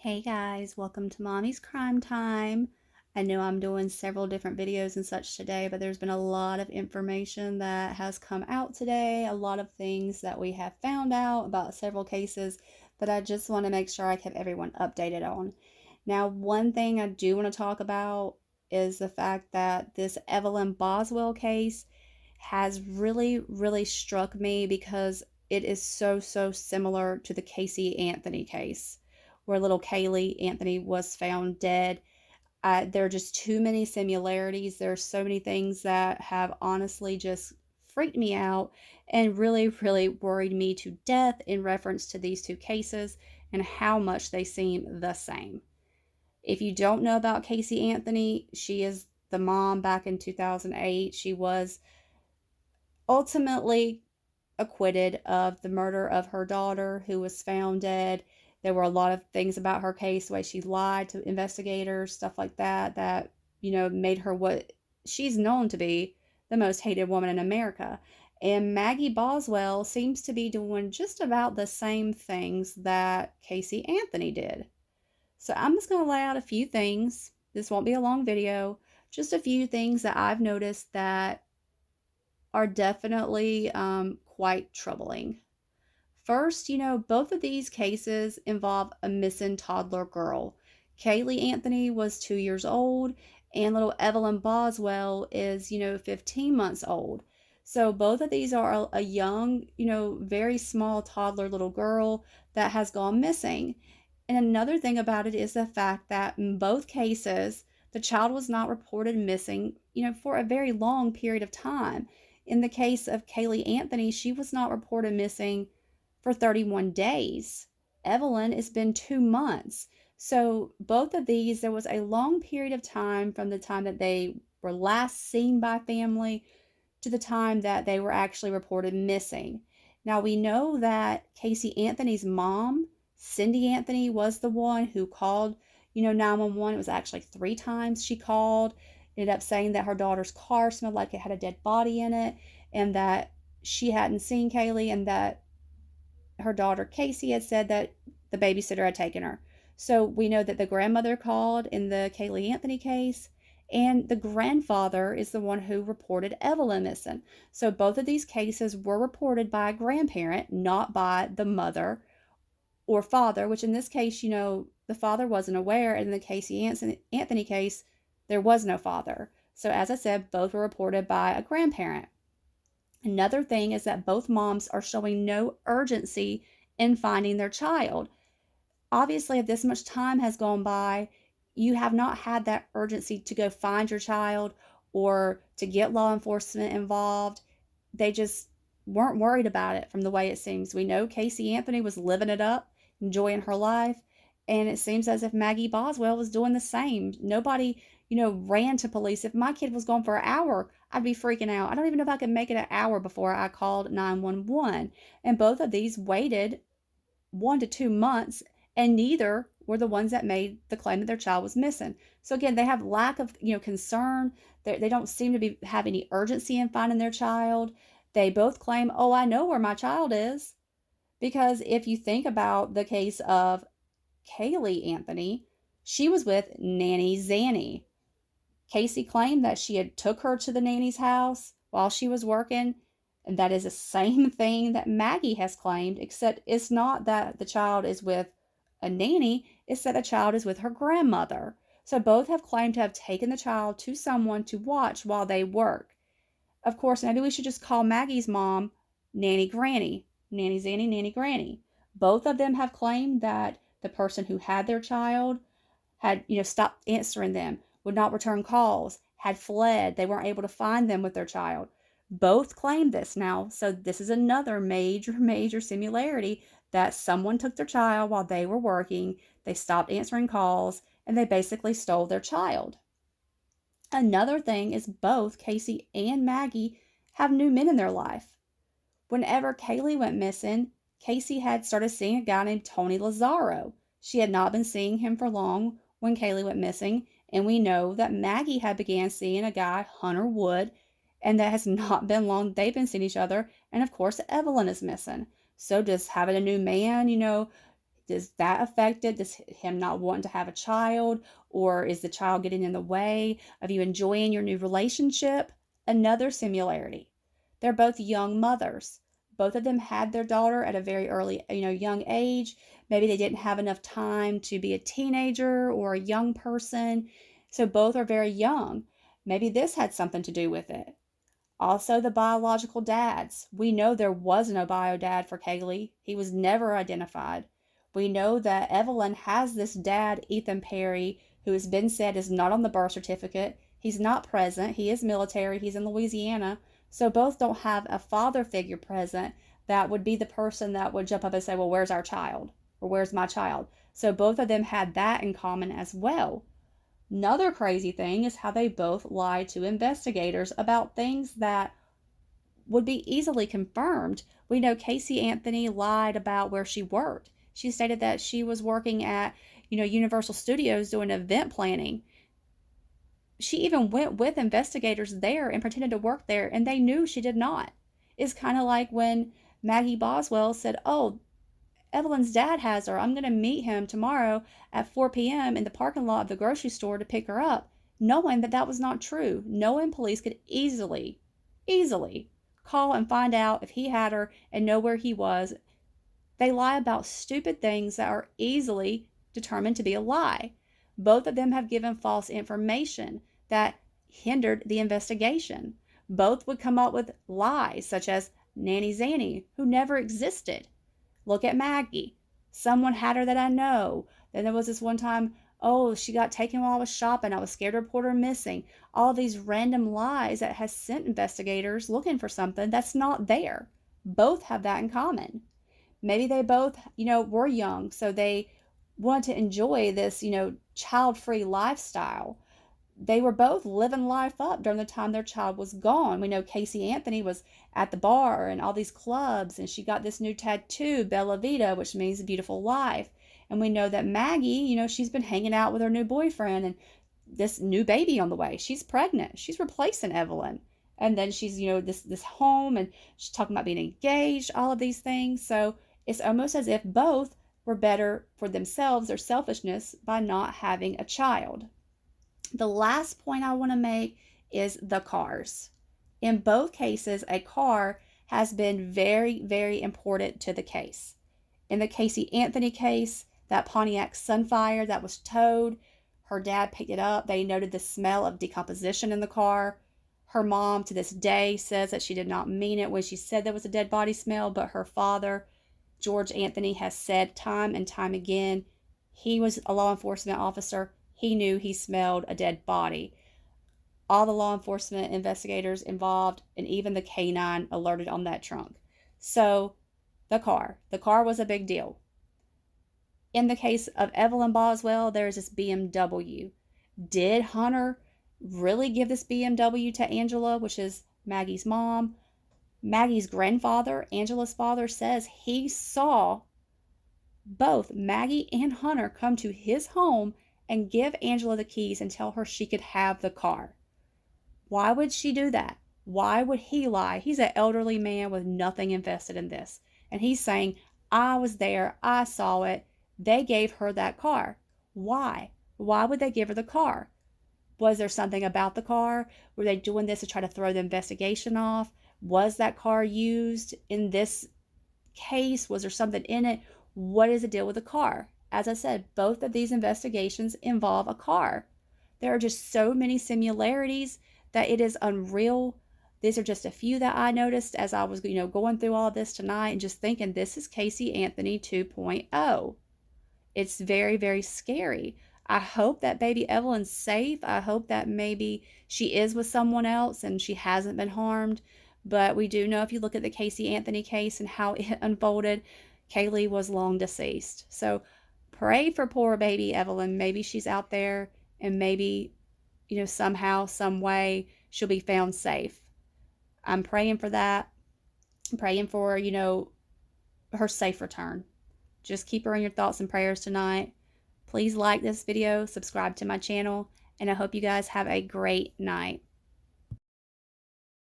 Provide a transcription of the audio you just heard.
Hey guys, welcome to Mommy's Crime Time. I know I'm doing several different videos and such today, but there's been a lot of information that has come out today, a lot of things that we have found out about several cases that I just want to make sure I keep everyone updated on. Now, one thing I do want to talk about is the fact that this Evelyn Boswell case has really struck me because it is so similar to the Casey Anthony case where little Kaylee Anthony was found dead. There are just too many similarities. There are so many things that have honestly just freaked me out and really worried me to death in reference to these two cases and how much they seem the same. If you don't know about Casey Anthony, she is the mom back in 2008. She was ultimately acquitted of the murder of her daughter, who was found dead. There were a lot of things about her case, the way she lied to investigators, stuff like that, made her what she's known to be, the most hated woman in America. And Maggie Boswell seems to be doing just about the same things that Casey Anthony did. So I'm just going to lay out a few things. This won't be a long video, just a few things that I've noticed that are definitely quite troubling. First, both of these cases involve a missing toddler girl. Kaylee Anthony was 2 years old, and little Evelyn Boswell is, 15 months old. So both of these are a young, very small toddler little girl that has gone missing. And another thing about it is the fact that in both cases, the child was not reported missing, for a very long period of time. In the case of Kaylee Anthony, she was not reported missing for 31 days. Evelyn, it's been 2 months. So both of these, there was a long period of time from the time that they were last seen by family to the time that they were actually reported missing. Now we know that Casey Anthony's mom, Cindy Anthony, was the one who called, 911. It was actually 3 times she called. Ended up saying that her daughter's car smelled like it had a dead body in it and that she hadn't seen Kaylee and that her daughter Casey had said that the babysitter had taken her. So we know that the grandmother called in the Kaylee Anthony case, and the grandfather is the one who reported Evelyn missing. So both of these cases were reported by a grandparent, not by the mother or father, which in this case, the father wasn't aware. In the Casey Anthony case, there was no father. So as I said, both were reported by a grandparent. Another thing is that both moms are showing no urgency in finding their child. Obviously, if this much time has gone by, you have not had that urgency to go find your child or to get law enforcement involved. They just weren't worried about it from the way it seems. We know Casey Anthony was living it up, enjoying her life, and it seems as if Maggie Boswell was doing the same. Nobody, ran to police. If my kid was gone for an hour, I'd be freaking out. I don't even know if I could make it an hour before I called 911. And both of these waited 1 to 2 months, and neither were the ones that made the claim that their child was missing. So again, they have lack of concern. They don't seem to have any urgency in finding their child. They both claim, "Oh, I know where my child is," because if you think about the case of Kaylee Anthony, she was with Nanny Zanny. Casey claimed that she had took her to the nanny's house while she was working, and that is the same thing that Maggie has claimed, except it's not that the child is with a nanny, it's that the child is with her grandmother. So both have claimed to have taken the child to someone to watch while they work. Of course, maybe we should just call Maggie's mom Nanny Granny, Nanny Zanny, Nanny Granny. Both of them have claimed that the person who had their child had, stopped answering them, would not return calls, had fled. They weren't able to find them with their child. Both claim this now. So this is another major similarity that someone took their child while they were working. They stopped answering calls and they basically stole their child. Another thing is both Casey and Maggie have new men in their life. Whenever Kaylee went missing, Casey had started seeing a guy named Tony Lazzaro. She had not been seeing him for long when Kaylee went missing, and we know that Maggie had began seeing a guy, Hunter Wood, and that has not been long they've been seeing each other. And of course, Evelyn is missing. So does having a new man, Does that affect it? Does him not wanting to have a child? Or is the child getting in the way of you enjoying your new relationship? Another similarity. They're both young mothers. Both of them had their daughter at a very early, young age. Maybe they didn't have enough time to be a teenager or a young person. So both are very young. Maybe this had something to do with it. Also, the biological dads. We know there was no bio dad for Kaylee. He was never identified. We know that Evelyn has this dad, Ethan Perry, who has been said is not on the birth certificate. He's not present. He is military. He's in Louisiana. So both don't have a father figure present that would be the person that would jump up and say, well, where's our child? Or where's my child? So both of them had that in common as well. Another crazy thing is how they both lied to investigators about things that would be easily confirmed. We know Casey Anthony lied about where she worked. She stated that she was working at, Universal Studios doing event planning. She even went with investigators there and pretended to work there, and they knew she did not. It's kind of like when Maggie Boswell said, oh, Evelyn's dad has her. I'm going to meet him tomorrow at 4 p.m. in the parking lot of the grocery store to pick her up, knowing that that was not true, knowing police could easily call and find out if he had her and know where he was. They lie about stupid things that are easily determined to be a lie. Both of them have given false information that hindered the investigation. Both would come up with lies, such as Nanny Zanny, who never existed. Look at Maggie. Someone had her that I know. Then there was this one time, oh, she got taken while I was shopping. I was scared to report her missing. All these random lies that has sent investigators looking for something that's not there. Both have that in common. Maybe they both, were young, so they wanted to enjoy this, child-free lifestyle. They were both living life up during the time their child was gone. We know Casey Anthony was at the bar and all these clubs, and she got this new tattoo, Bella Vita, which means beautiful life. And we know that Maggie, she's been hanging out with her new boyfriend and this new baby on the way. She's pregnant. She's replacing Evelyn. And then she's, this home, and she's talking about being engaged, all of these things. So it's almost as if both were better for themselves, their selfishness, by not having a child. The last point I want to make is the cars. In both cases, a car has been very, very important to the case. In the Casey Anthony case, that Pontiac Sunfire that was towed, her dad picked it up. They noted the smell of decomposition in the car. Her mom, to this day, says that she did not mean it when she said there was a dead body smell, but her father, George Anthony, has said time and time again he was a law enforcement officer. He knew he smelled a dead body. All the law enforcement investigators involved and even the canine alerted on that trunk. So the car was a big deal. In the case of Evelyn Boswell, there's this BMW. Did Hunter really give this BMW to Angela, which is Maggie's mom? Maggie's grandfather, Angela's father, says he saw both Maggie and Hunter come to his home and give Angela the keys and tell her she could have the car. Why would she do that? Why would he lie? He's an elderly man with nothing invested in this. And he's saying, I was there, I saw it, they gave her that car. Why? Why would they give her the car? Was there something about the car? Were they doing this to try to throw the investigation off? Was that car used in this case? Was there something in it? What is the deal with the car? As I said, both of these investigations involve a car. There are just so many similarities that it is unreal. These are just a few that I noticed as I was, going through all this tonight and just thinking this is Casey Anthony 2.0. It's very, very scary. I hope that baby Evelyn's safe. I hope that maybe she is with someone else and she hasn't been harmed. But we do know if you look at the Casey Anthony case and how it unfolded, Kaylee was long deceased. So pray for poor baby Evelyn. Maybe she's out there and maybe, somehow, some way she'll be found safe. I'm praying for that. I'm praying for, her safe return. Just keep her in your thoughts and prayers tonight. Please like this video, subscribe to my channel, and I hope you guys have a great night.